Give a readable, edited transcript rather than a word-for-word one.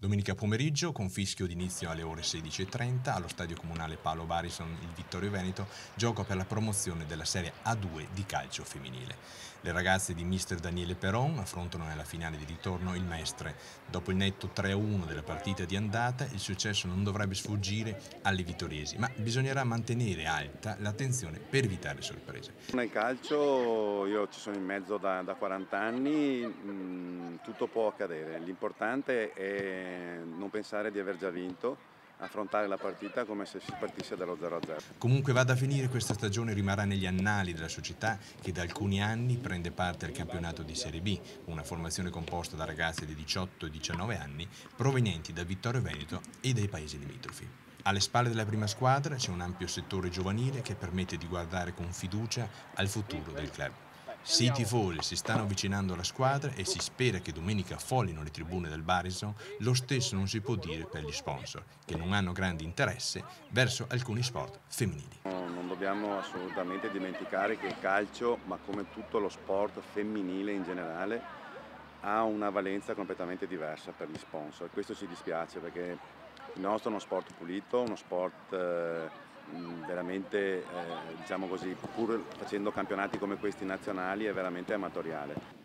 Domenica pomeriggio, con fischio d'inizio alle ore 16:30, allo stadio comunale Paolo Barison il Vittorio Veneto gioca per la promozione della Serie A2 di calcio femminile. Le ragazze di mister Daniele Peron affrontano nella finale di ritorno il Mestre. Dopo il netto 3-1 della partita di andata, il successo non dovrebbe sfuggire alle vittoriesi, ma bisognerà mantenere alta l'attenzione per evitare sorprese. Nel calcio io ci sono in mezzo da 40 anni, tutto può accadere, l'importante è non pensare di aver già vinto, affrontare la partita come se si partisse dallo 0-0. Comunque vada a finire, questa stagione rimarrà negli annali della società che da alcuni anni prende parte al campionato di Serie B, una formazione composta da ragazze di 18 e 19 anni provenienti da Vittorio Veneto e dai paesi limitrofi. Alle spalle della prima squadra c'è un ampio settore giovanile che permette di guardare con fiducia al futuro del club. Se i tifosi si stanno avvicinando alla squadra e si spera che domenica affollino le tribune del Barison, lo stesso non si può dire per gli sponsor, che non hanno grande interesse verso alcuni sport femminili. Non dobbiamo assolutamente dimenticare che il calcio, ma come tutto lo sport femminile in generale, ha una valenza completamente diversa per gli sponsor. Questo ci dispiace perché il nostro è uno sport pulito, uno sport veramente, diciamo così, pur facendo campionati come questi nazionali, è veramente amatoriale.